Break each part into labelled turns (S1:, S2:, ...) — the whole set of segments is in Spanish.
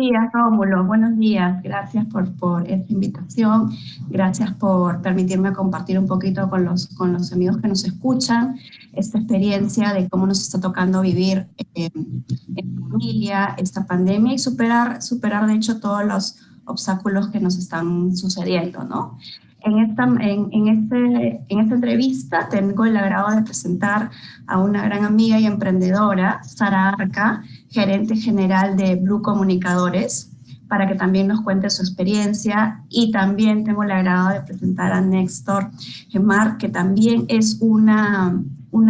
S1: días, Rómulo. Buenos días. Gracias por esta invitación. Gracias por permitirme compartir un poquito con los amigos que nos escuchan esta experiencia de cómo nos está tocando vivir en familia esta pandemia y superar de hecho todos los obstáculos que nos están sucediendo, ¿no? En esta entrevista tengo el agrado de presentar a una gran amiga y emprendedora, Sara Arca, gerente general de Blue Comunicadores, para que también nos cuente su experiencia. Y también tengo el agrado de presentar a Néstor Gemar, que también es una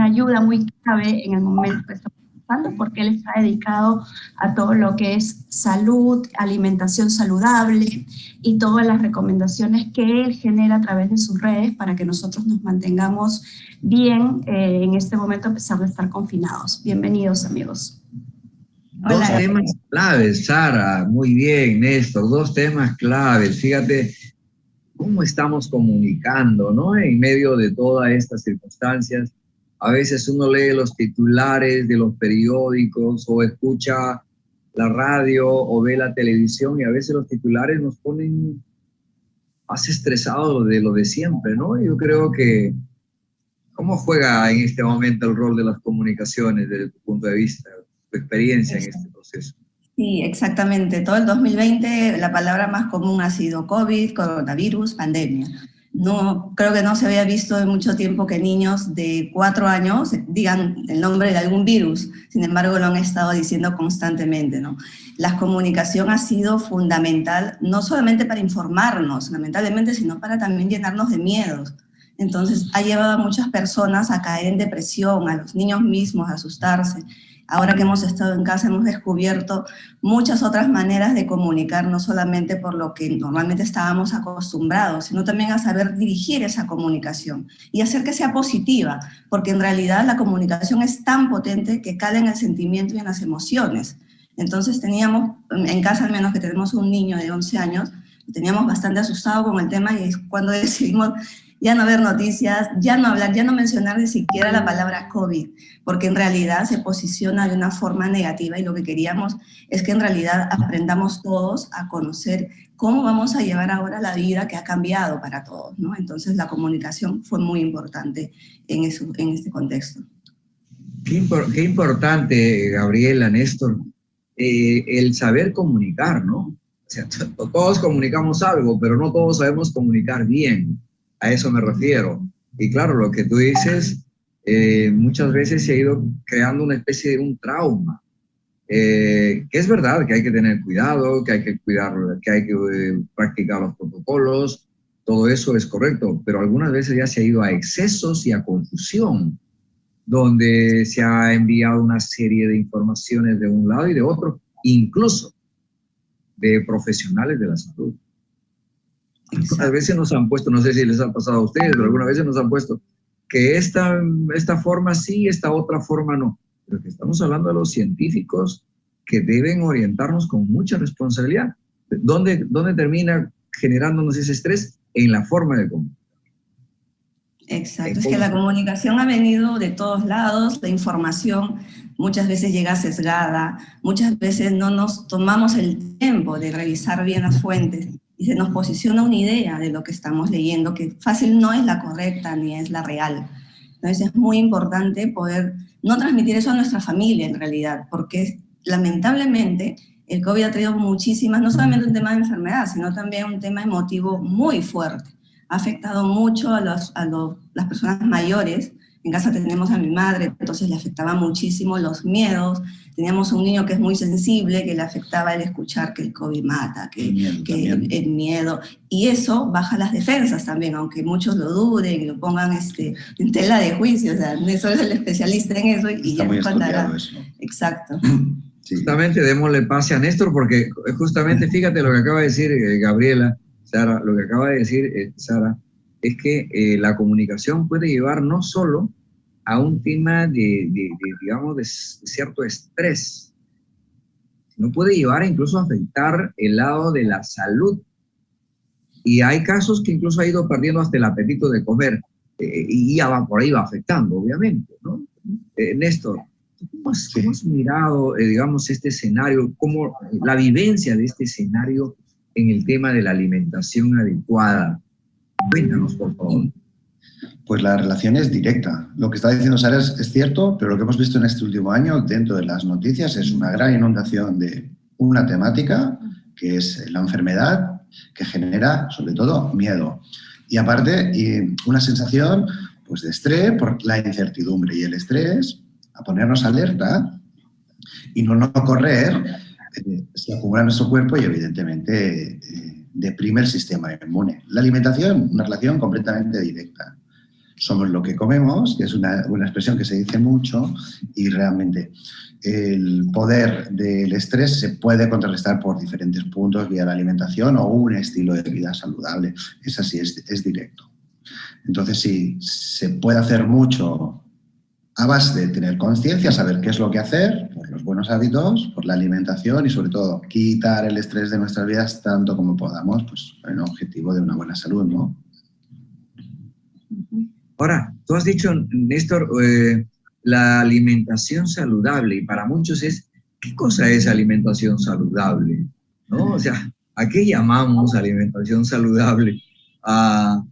S1: ayuda muy clave en el momento que estamos pasando, porque él está dedicado a todo lo que es salud, alimentación saludable y todas las recomendaciones que él genera a través de sus redes para que nosotros nos mantengamos bien en este momento a pesar de estar confinados. Bienvenidos, amigos.
S2: Hola. Dos temas claves, Sara. Muy bien, Néstor. Dos temas claves. Fíjate cómo estamos comunicando, ¿no? En medio de todas estas circunstancias. A veces uno lee los titulares de los periódicos o escucha la radio o ve la televisión y a veces los titulares nos ponen más estresados de lo de siempre, ¿no? Yo creo que, ¿cómo juega en este momento el rol de las comunicaciones desde tu punto de vista, tu experiencia en este proceso?
S3: Sí, exactamente. Todo el 2020 la palabra más común ha sido COVID, coronavirus, pandemia. No, creo que no se había visto en mucho tiempo que niños de 4 años digan el nombre de algún virus. Sin embargo, lo han estado diciendo constantemente, ¿no? La comunicación ha sido fundamental, no solamente para informarnos, lamentablemente, sino para también llenarnos de miedos. Entonces, ha llevado a muchas personas a caer en depresión, a los niños mismos a asustarse. Ahora que hemos estado en casa hemos descubierto muchas otras maneras de comunicar, no solamente por lo que normalmente estábamos acostumbrados, sino también a saber dirigir esa comunicación y hacer que sea positiva, porque en realidad la comunicación es tan potente que cala en el sentimiento y en las emociones. Entonces teníamos, en casa al menos que tenemos un niño de 11 años, teníamos bastante asustado con el tema y es cuando decidimos ya no ver noticias, ya no hablar, ya no mencionar ni siquiera la palabra COVID, porque en realidad se posiciona de una forma negativa y lo que queríamos es que en realidad aprendamos todos a conocer cómo vamos a llevar ahora la vida que ha cambiado para todos, ¿no? Entonces la comunicación fue muy importante en este contexto.
S2: Qué importante, Gabriela, Néstor, el saber comunicar, ¿no? O sea, todos comunicamos algo, pero no todos sabemos comunicar bien. A eso me refiero. Y claro, lo que tú dices, muchas veces se ha ido creando una especie de un trauma. Que es verdad que hay que tener cuidado, que hay que cuidar, que hay que practicar los protocolos, todo eso es correcto, pero algunas veces ya se ha ido a excesos y a confusión, donde se ha enviado una serie de informaciones de un lado y de otro, incluso de profesionales de la salud. A veces nos han puesto, no sé si les ha pasado a ustedes, pero algunas veces nos han puesto que esta forma sí, esta otra forma no. Pero que estamos hablando de los científicos que deben orientarnos con mucha responsabilidad. ¿Dónde termina generándonos ese estrés? En la forma de comunicar.
S3: Exacto, es que la comunicación ha venido de todos lados, la información muchas veces llega sesgada, muchas veces no nos tomamos el tiempo de revisar bien las fuentes y se nos posiciona una idea de lo que estamos leyendo, que fácil no es la correcta ni es la real. Entonces es muy importante poder no transmitir eso a nuestra familia en realidad, porque lamentablemente el COVID ha traído muchísimas, no solamente un tema de enfermedad, sino también un tema emotivo muy fuerte. Ha afectado mucho a las personas mayores. En casa tenemos a mi madre, entonces le afectaba muchísimo los miedos. Teníamos un niño que es muy sensible, que le afectaba el escuchar que el COVID mata, que el miedo. Y eso baja las defensas también, aunque muchos lo duden y lo pongan en tela de juicio. O sea, eso es el especialista en eso y ya nos contará. Exacto.
S2: Sí. Justamente démosle pase a Néstor, porque justamente fíjate lo que acaba de decir Gabriela, Sara, lo que acaba de decir Sara, es que la comunicación puede llevar no solo a un tema digamos, de cierto estrés, sino puede llevar incluso a afectar el lado de la salud. Y hay casos que incluso ha ido perdiendo hasta el apetito de comer, y ya va por ahí va afectando, obviamente, ¿no? Néstor, ¿Cómo has mirado, digamos, este escenario, cómo la vivencia de este escenario en el tema de la alimentación adecuada? Cuéntanos, por favor.
S4: Pues la relación es directa. Lo que está diciendo Sara es cierto, pero lo que hemos visto en este último año dentro de las noticias es una gran inundación de una temática que es la enfermedad, que genera sobre todo miedo. Y aparte una sensación pues, de estrés por la incertidumbre y el estrés, a ponernos alerta y no correr, se acumula en nuestro cuerpo y evidentemente deprime el sistema inmune. La alimentación, una relación completamente directa. Somos lo que comemos, que es una expresión que se dice mucho, y realmente el poder del estrés se puede contrarrestar por diferentes puntos vía la alimentación o un estilo de vida saludable. Es así, es directo. Entonces, sí, se puede hacer mucho a base de tener conciencia, saber qué es lo que hacer, por los buenos hábitos, por la alimentación y, sobre todo, quitar el estrés de nuestras vidas tanto como podamos, pues, en el objetivo de una buena salud, ¿no?
S2: Ahora, tú has dicho, Néstor, la alimentación saludable, y para muchos es, ¿qué cosa es alimentación saludable? ¿No? O sea, ¿a qué llamamos alimentación saludable? ¿A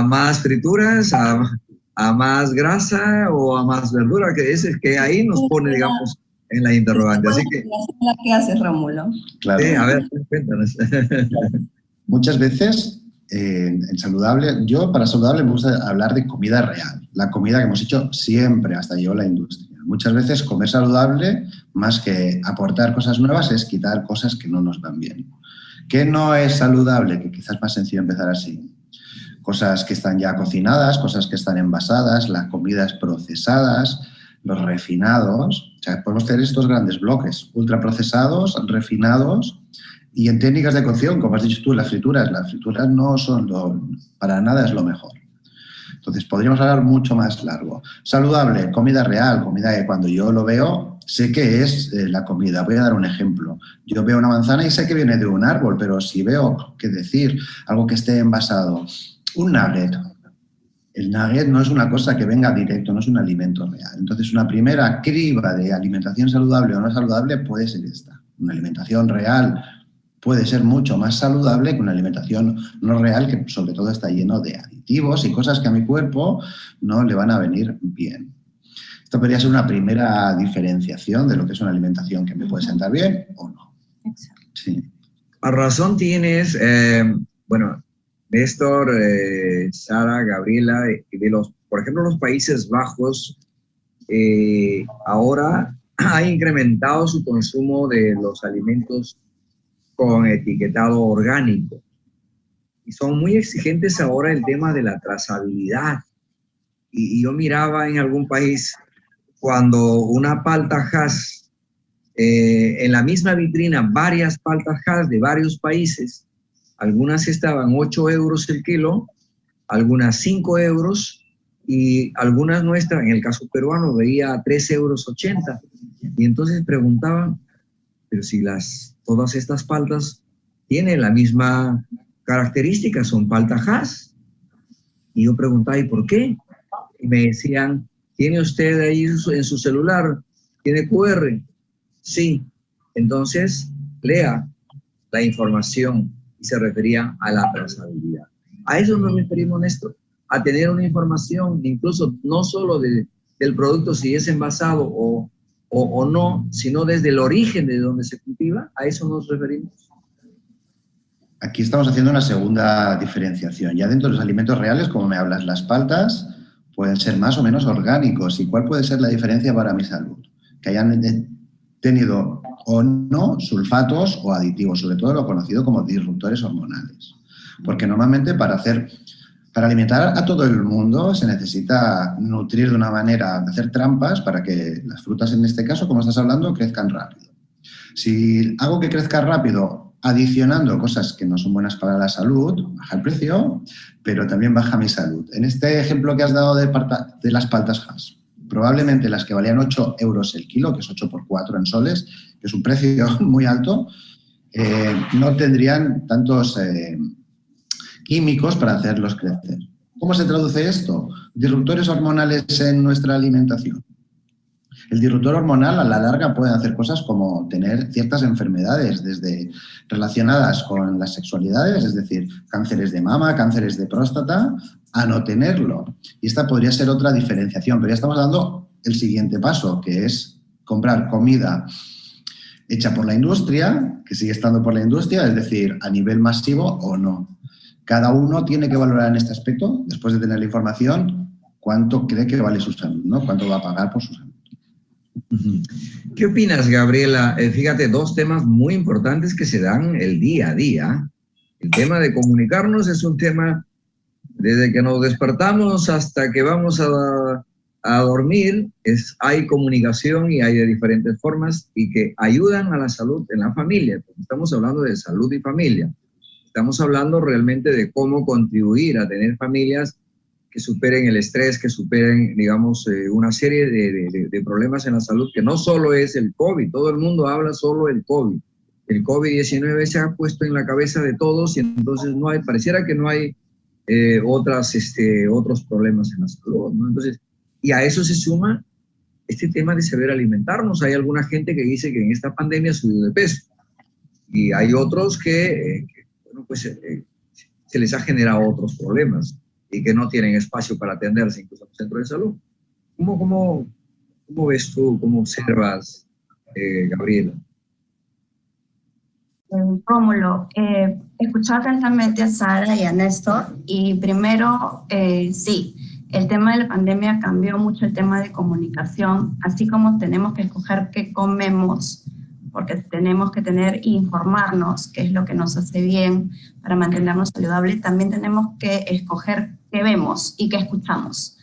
S2: más frituras? ¿A más grasa o a más verdura? Que es el que ahí nos pone, digamos, en la interrogante. Así que...
S3: ¿Qué haces, Rómulo?
S4: Claro.
S2: A ver, cuéntanos.
S4: Muchas veces... en saludable, yo para saludable me gusta hablar de comida real, la comida que hemos hecho siempre hasta llegó la industria. Muchas veces comer saludable, más que aportar cosas nuevas, es quitar cosas que no nos van bien. ¿Qué no es saludable? Que quizás es más sencillo empezar así. Cosas que están ya cocinadas, cosas que están envasadas, las comidas procesadas, los refinados. O sea, podemos tener estos grandes bloques, ultraprocesados, refinados. Y en técnicas de cocción, como has dicho tú, las frituras no son para nada es lo mejor. Entonces, podríamos hablar mucho más largo. Saludable, comida real, comida que cuando yo lo veo, sé que es la comida. Voy a dar un ejemplo. Yo veo una manzana y sé que viene de un árbol, pero si veo, qué decir, algo que esté envasado, un nugget. El nugget no es una cosa que venga directo, no es un alimento real. Entonces, una primera criba de alimentación saludable o no saludable puede ser esta. Una alimentación real puede ser mucho más saludable que una alimentación no real, que sobre todo está lleno de aditivos y cosas que a mi cuerpo no le van a venir bien. Esto podría ser una primera diferenciación de lo que es una alimentación que me puede sentar bien o no.
S3: Exacto.
S4: Sí.
S2: A razón tienes, bueno, Néstor, Sara, Gabriela, por ejemplo, los Países Bajos ahora han incrementado su consumo de los alimentos con etiquetado orgánico. Y son muy exigentes ahora el tema de la trazabilidad. Y yo miraba en algún país cuando una palta Hass, en la misma vitrina, varias paltas Hass de varios países, algunas estaban 8 euros el kilo, algunas 5 euros, y algunas nuestras, en el caso peruano, veía 3,80 euros. Y entonces preguntaban, pero si todas estas paltas tienen la misma característica, son palta Hass. Y yo preguntaba, ¿y por qué? Y me decían, ¿tiene usted ahí en su celular? ¿Tiene QR? Sí. Entonces, lea la información, y se refería a la trazabilidad. A eso nos referimos, Néstor, a tener una información, incluso no solo del producto, si es envasado o no, sino desde el origen de donde se cultiva. ¿A eso nos referimos?
S4: Aquí estamos haciendo una segunda diferenciación. Ya dentro de los alimentos reales, como me hablas, las paltas pueden ser más o menos orgánicos. ¿Y cuál puede ser la diferencia para mi salud? Que hayan tenido o no sulfatos o aditivos, sobre todo lo conocido como disruptores hormonales. Porque normalmente para alimentar a todo el mundo se necesita nutrir de una manera, hacer trampas para que las frutas, en este caso, como estás hablando, crezcan rápido. Si hago que crezca rápido adicionando cosas que no son buenas para la salud, baja el precio, pero también baja mi salud. En este ejemplo que has dado de las paltas Hass, probablemente las que valían 8 euros el kilo, que es 8 por 4 en soles, que es un precio muy alto, no tendrían tantos químicos para hacerlos crecer. ¿Cómo se traduce esto? Disruptores hormonales en nuestra alimentación. El disruptor hormonal a la larga puede hacer cosas como tener ciertas enfermedades desde relacionadas con las sexualidades, es decir, cánceres de mama, cánceres de próstata, a no tenerlo. Y esta podría ser otra diferenciación, pero ya estamos dando el siguiente paso, que es comprar comida hecha por la industria, que sigue estando por la industria, es decir, a nivel masivo o no. Cada uno tiene que valorar en este aspecto, después de tener la información, cuánto cree que vale su salud, ¿no? Cuánto va a pagar por su salud.
S2: ¿Qué opinas, Gabriela? Fíjate, dos temas muy importantes que se dan el día a día. El tema de comunicarnos es un tema desde que nos despertamos hasta que vamos a dormir, hay comunicación y hay de diferentes formas y que ayudan a la salud en la familia. Estamos hablando de salud y familia. Estamos hablando realmente de cómo contribuir a tener familias que superen el estrés, que superen, digamos, una serie de problemas en la salud, que no solo es el COVID, todo el mundo habla solo del COVID. El COVID-19 se ha puesto en la cabeza de todos y entonces pareciera que no hay otros problemas en la salud, ¿no? Entonces, y a eso se suma este tema de saber alimentarnos. Hay alguna gente que dice que en esta pandemia subió de peso y hay otros que bueno, pues se les ha generado otros problemas y que no tienen espacio para atenderse incluso en el centro de salud. ¿Cómo ves tú, cómo observas, Gabriela?
S1: Rómulo, escuchaba atentamente a Sara y a Néstor y primero, sí, el tema de la pandemia cambió mucho el tema de comunicación, así como tenemos que escoger qué comemos, porque tenemos que informarnos, qué es lo que nos hace bien para mantenernos saludables, también tenemos que escoger qué vemos y qué escuchamos,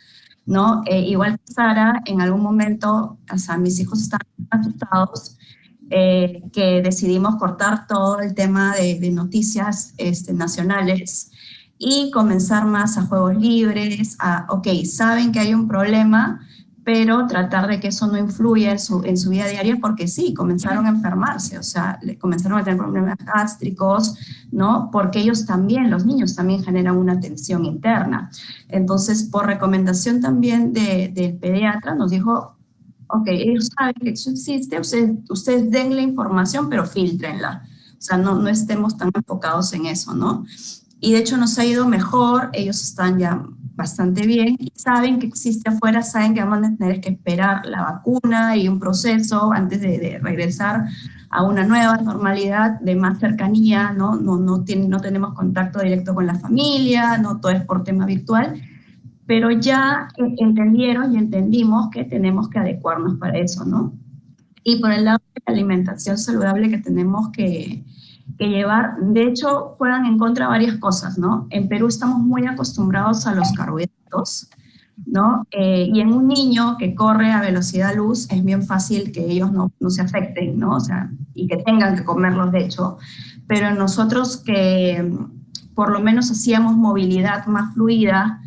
S1: ¿no? Igual que Sara, en algún momento, o sea, mis hijos estaban asustados, que decidimos cortar todo el tema de noticias nacionales y comenzar más a juegos libres, ok, saben que hay un problema, pero tratar de que eso no influya en su vida diaria, porque sí, comenzaron a enfermarse, o sea, comenzaron a tener problemas gástricos, ¿no? Porque ellos también, los niños también generan una tensión interna. Entonces, por recomendación también del pediatra, nos dijo, ok, ellos saben que eso existe, ustedes den la información, pero filtrenla. O sea, no estemos tan enfocados en eso, ¿no? Y de hecho nos ha ido mejor, ellos están ya bastante bien, y saben que existe afuera, saben que vamos a tener que esperar la vacuna y un proceso antes de regresar a una nueva normalidad de más cercanía, ¿no? No tenemos contacto directo con la familia, no todo es por tema virtual, pero ya entendieron y entendimos que tenemos que adecuarnos para eso, ¿no? Y por el lado de la alimentación saludable que tenemos que llevar, de hecho, juegan en contra varias cosas, ¿no? En Perú estamos muy acostumbrados a los carbohidratos, ¿no? Y en un niño que corre a velocidad luz es bien fácil que ellos no se afecten, ¿no? O sea, y que tengan que comerlos, de hecho. Pero nosotros que por lo menos hacíamos movilidad más fluida,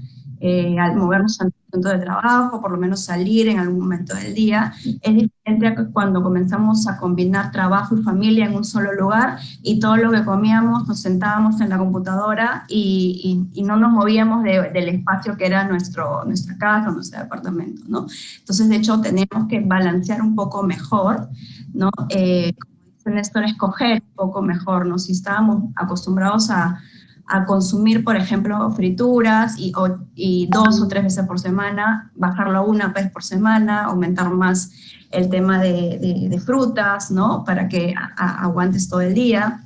S1: al movernos al centro de trabajo, por lo menos salir en algún momento del día, es diferente a cuando comenzamos a combinar trabajo y familia en un solo lugar y todo lo que comíamos nos sentábamos en la computadora y no nos movíamos del espacio que era nuestra casa, nuestro departamento, ¿no? Entonces, de hecho, tenemos que balancear un poco mejor, ¿no? Como dice Néstor, escoger un poco mejor, ¿no? Si estábamos acostumbrados a consumir, por ejemplo, frituras y 2 o 3 veces por semana, bajarlo a 1 vez por semana, aumentar más el tema de frutas, ¿no? Para que aguantes todo el día.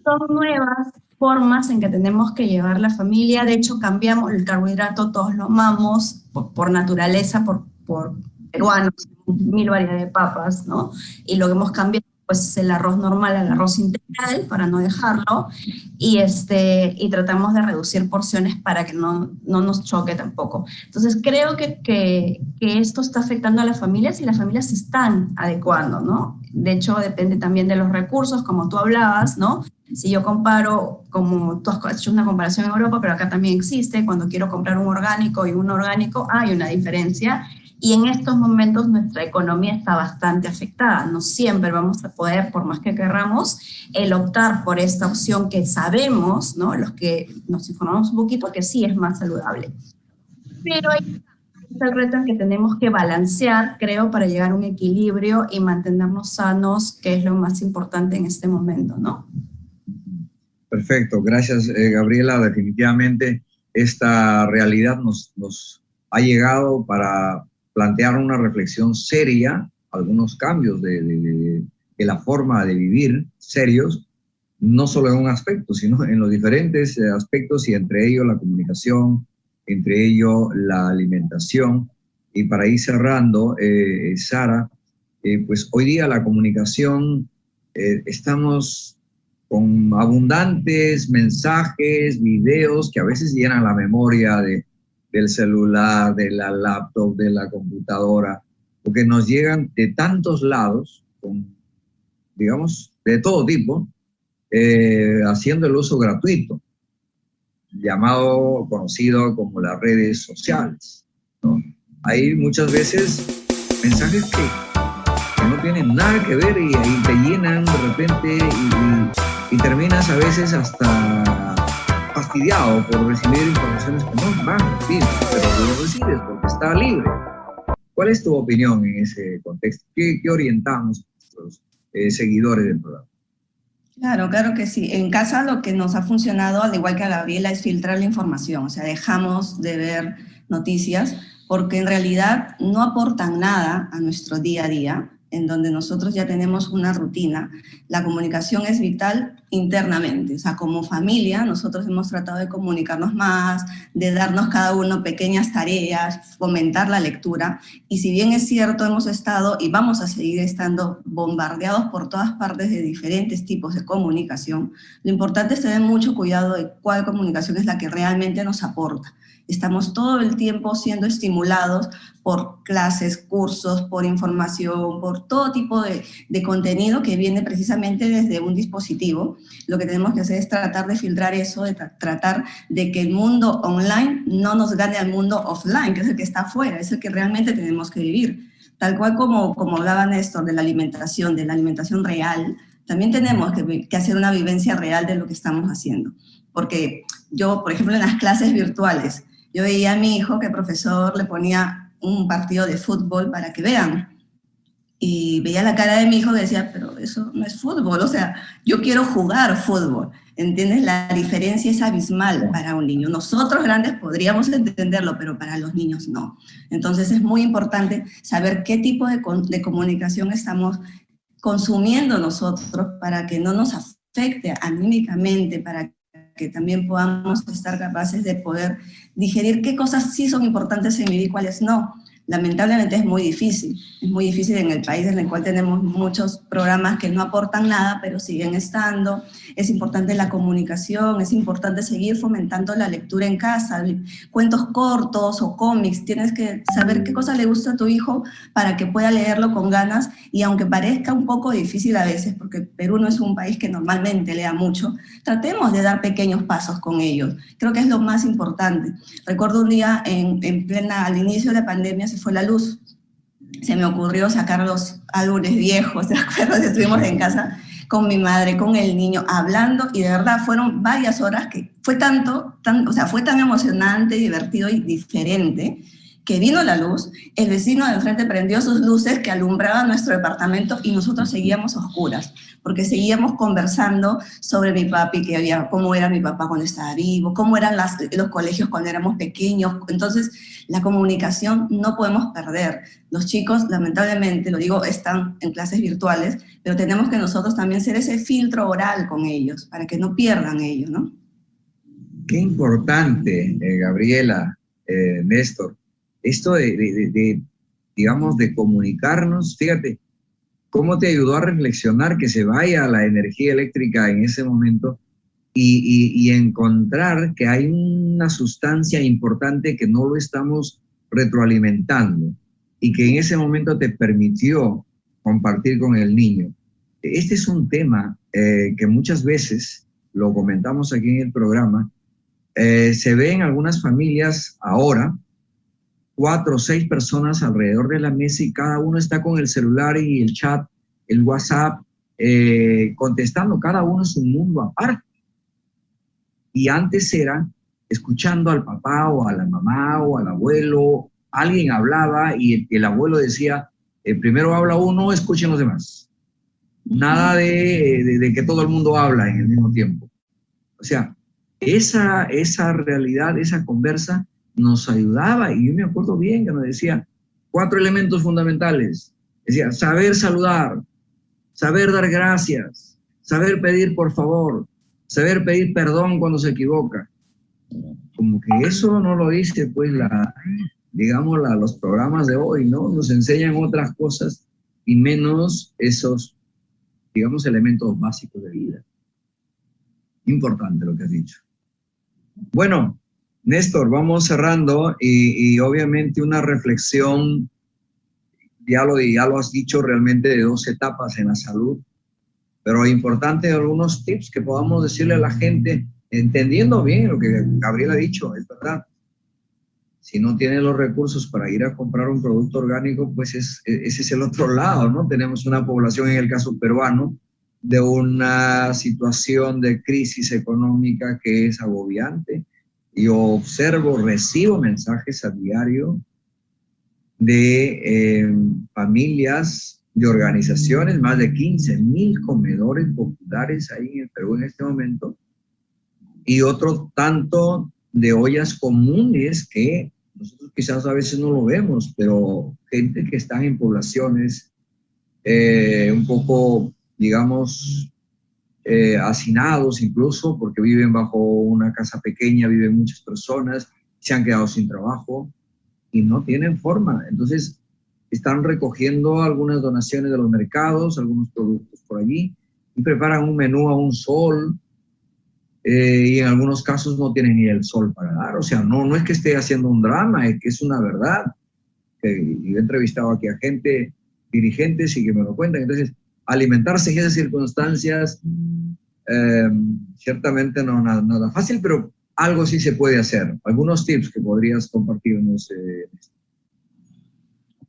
S1: Son nuevas formas en que tenemos que llevar la familia. De hecho, cambiamos el carbohidrato, todos lo amamos por naturaleza, por peruanos, 1000 variedades de papas, ¿no? Y lo que hemos cambiado pues es el arroz normal al arroz integral, para no dejarlo, y tratamos de reducir porciones para que no nos choque tampoco. Entonces, creo que esto está afectando a las familias y las familias se están adecuando, ¿no? De hecho, depende también de los recursos, como tú hablabas, ¿no? Si yo comparo, como tú has hecho una comparación en Europa, pero acá también existe, cuando quiero comprar un orgánico y un orgánico, hay una diferencia. Y en estos momentos nuestra economía está bastante afectada. No siempre vamos a poder, por más que querramos, el optar por esta opción que sabemos, ¿no? Los que nos informamos un poquito, que sí es más saludable. Pero Es el reto en que tenemos que balancear, creo, para llegar a un equilibrio y mantenernos sanos, que es lo más importante en este momento, ¿no?
S2: Perfecto, gracias Gabriela. Definitivamente esta realidad nos ha llegado para plantear una reflexión seria, algunos cambios de la forma de vivir serios, no solo en un aspecto, sino en los diferentes aspectos, y entre ellos la comunicación, entre ellos la alimentación. Y para ir cerrando, Sara, pues hoy día la comunicación, estamos con abundantes mensajes, videos que a veces llenan la memoria del celular, de la laptop, de la computadora, porque nos llegan de tantos lados, digamos, de todo tipo, haciendo el uso gratuito, conocido como las redes sociales, ¿no? Hay muchas veces mensajes que no tienen nada que ver y te llenan de repente y terminas a veces hasta fastidiado por recibir informaciones que no van a recibir, pero lo recibes porque está libre. ¿Cuál es tu opinión en ese contexto? ¿Qué orientamos a los seguidores del programa?
S3: Claro que sí. En casa lo que nos ha funcionado, al igual que a Gabriela, es filtrar la información. O sea, dejamos de ver noticias porque en realidad no aportan nada a nuestro día a día, en donde nosotros ya tenemos una rutina. La comunicación es vital internamente. O sea, como familia, nosotros hemos tratado de comunicarnos más, de darnos cada uno pequeñas tareas, fomentar la lectura. Y si bien es cierto, hemos estado y vamos a seguir estando bombardeados por todas partes de diferentes tipos de comunicación, lo importante es tener mucho cuidado de cuál comunicación es la que realmente nos aporta. Estamos todo el tiempo siendo estimulados por clases, cursos, por información, por todo tipo de contenido que viene precisamente desde un dispositivo. Lo que tenemos que hacer es tratar de filtrar eso, de tratar de que el mundo online no nos gane al mundo offline, que es el que está afuera, es el que realmente tenemos que vivir. Tal cual como hablaba Néstor de la alimentación real, también tenemos que hacer una vivencia real de lo que estamos haciendo. Porque yo, por ejemplo, en las clases virtuales, yo veía a mi hijo que el profesor le ponía un partido de fútbol para que vean. Y veía la cara de mi hijo que decía, pero eso no es fútbol, o sea, yo quiero jugar fútbol. ¿Entiendes? La diferencia es abismal para un niño. Nosotros grandes podríamos entenderlo, pero para los niños no. Entonces es muy importante saber qué tipo de comunicación estamos consumiendo nosotros para que no nos afecte anímicamente, para que también podamos estar capaces de poder digerir qué cosas sí son importantes en mi vida y cuáles no. Lamentablemente es muy difícil en el país en el cual tenemos muchos programas que no aportan nada, pero siguen estando. Es importante la comunicación, es importante seguir fomentando la lectura en casa, cuentos cortos o cómics. Tienes que saber qué cosa le gusta a tu hijo para que pueda leerlo con ganas, y aunque parezca un poco difícil a veces, porque Perú no es un país que normalmente lea mucho, tratemos de dar pequeños pasos con ellos. Creo que es lo más importante. Recuerdo un día al inicio de la pandemia se fue la luz. Se me ocurrió sacar los álbumes viejos, ¿te acuerdas? Estuvimos en casa con mi madre, con el niño, hablando, y de verdad fueron varias horas que fue fue tan emocionante, divertido y diferente, que vino la luz, el vecino del frente prendió sus luces que alumbraban nuestro departamento y nosotros seguíamos a oscuras, porque seguíamos conversando sobre mi papi, cómo era mi papá cuando estaba vivo, cómo eran los colegios cuando éramos pequeños. Entonces, la comunicación no podemos perder. Los chicos, lamentablemente, lo digo, están en clases virtuales, pero tenemos que nosotros también ser ese filtro oral con ellos, para que no pierdan ellos, ¿no?
S2: Qué importante, Gabriela, Néstor, esto digamos, de comunicarnos. Fíjate, cómo te ayudó a reflexionar que se vaya la energía eléctrica en ese momento y encontrar que hay una sustancia importante que no lo estamos retroalimentando y que en ese momento te permitió compartir con el niño. Este es un tema que muchas veces, lo comentamos aquí en el programa, se ve en algunas familias ahora, 4 o 6 personas alrededor de la mesa y cada uno está con el celular y el chat, el WhatsApp, contestando, cada uno es un mundo aparte. Y antes era escuchando al papá o a la mamá o al abuelo alguien hablaba y el abuelo decía, primero habla uno, escuchen los demás. Nada de que todo el mundo habla en el mismo tiempo. O sea, esa realidad, esa conversa nos ayudaba, y yo me acuerdo bien que nos decía 4 elementos fundamentales. Decía, saber saludar, saber dar gracias, saber pedir por favor, saber pedir perdón cuando se equivoca. Como que eso no lo dice, pues, los programas de hoy, ¿no? Nos enseñan otras cosas y menos esos, digamos, elementos básicos de vida. Importante lo que has dicho. Bueno, Néstor, vamos cerrando y obviamente una reflexión, ya lo has dicho, realmente de 2 etapas en la salud, pero importante algunos tips que podamos decirle a la gente, entendiendo bien lo que Gabriel ha dicho, es verdad. Si no tiene los recursos para ir a comprar un producto orgánico, pues ese es el otro lado, ¿no? Tenemos una población, en el caso peruano, de una situación de crisis económica que es agobiante. Yo recibo mensajes a diario de familias, de organizaciones, más de 15,000 comedores populares ahí en el Perú en este momento, y otro tanto de ollas comunes que nosotros quizás a veces no lo vemos, pero gente que está en poblaciones un poco, digamos, hacinados incluso, porque viven bajo una casa pequeña, viven muchas personas, se han quedado sin trabajo y no tienen forma. Entonces están recogiendo algunas donaciones de los mercados, algunos productos por allí, y preparan un menú a un sol, y en algunos casos no tienen ni el sol para dar. O sea, no es que esté haciendo un drama, es que es una verdad. Yo he entrevistado aquí a gente, dirigentes, y que me lo cuentan. Entonces, alimentarse en esas circunstancias, ciertamente no nada fácil, pero algo sí se puede hacer. Algunos tips que podrías compartirnos.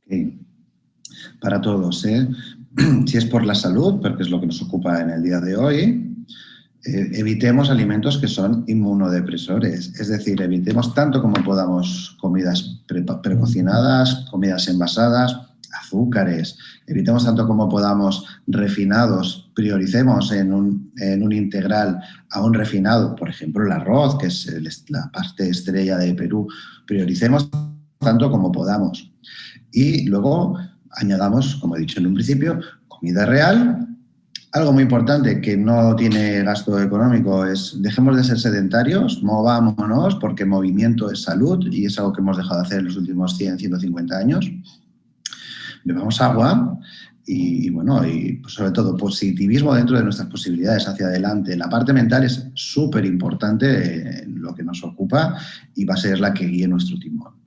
S4: Okay. Para todos, si es por la salud, porque es lo que nos ocupa en el día de hoy, evitemos alimentos que son inmunodepresores, es decir, evitemos tanto como podamos comidas precocinadas, comidas envasadas, azúcares, evitemos tanto como podamos refinados, prioricemos en un integral a un refinado, por ejemplo el arroz, que es la parte estrella de Perú, prioricemos tanto como podamos. Y luego añadamos, como he dicho en un principio, comida real. Algo muy importante que no tiene gasto económico es dejemos de ser sedentarios, movámonos, porque movimiento es salud y es algo que hemos dejado de hacer en los últimos 100, 150 años. Bebamos agua y bueno, y pues sobre todo positivismo dentro de nuestras posibilidades hacia adelante. La parte mental es súper importante en lo que nos ocupa y va a ser la que guíe nuestro timón.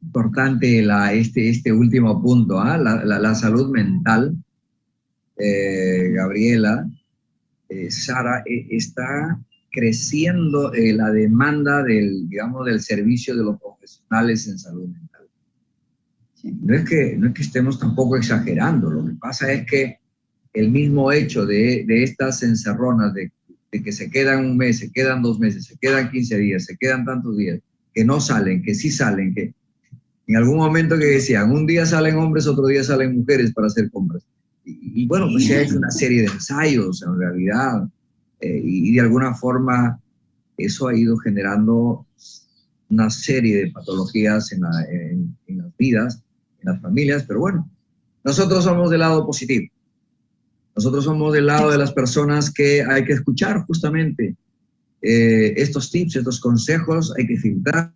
S2: Importante este último punto, la salud mental. Gabriela, Sara, está creciendo la demanda del servicio de los profesionales en salud mental. Sí. No es que estemos tampoco exagerando, lo que pasa es que el mismo hecho de estas encerronas, de que se quedan un mes, se quedan 2 meses, se quedan 15 días, se quedan tantos días, que no salen, que sí salen, que en algún momento que decían, un día salen hombres, otro día salen mujeres para hacer compras. Y bueno, pues se ha hecho una serie de ensayos, en realidad, y de alguna forma eso ha ido generando una serie de patologías en las vidas, en las familias, pero bueno, nosotros somos del lado positivo. Nosotros somos del lado de las personas que hay que escuchar justamente estos tips, estos consejos, hay que filtrar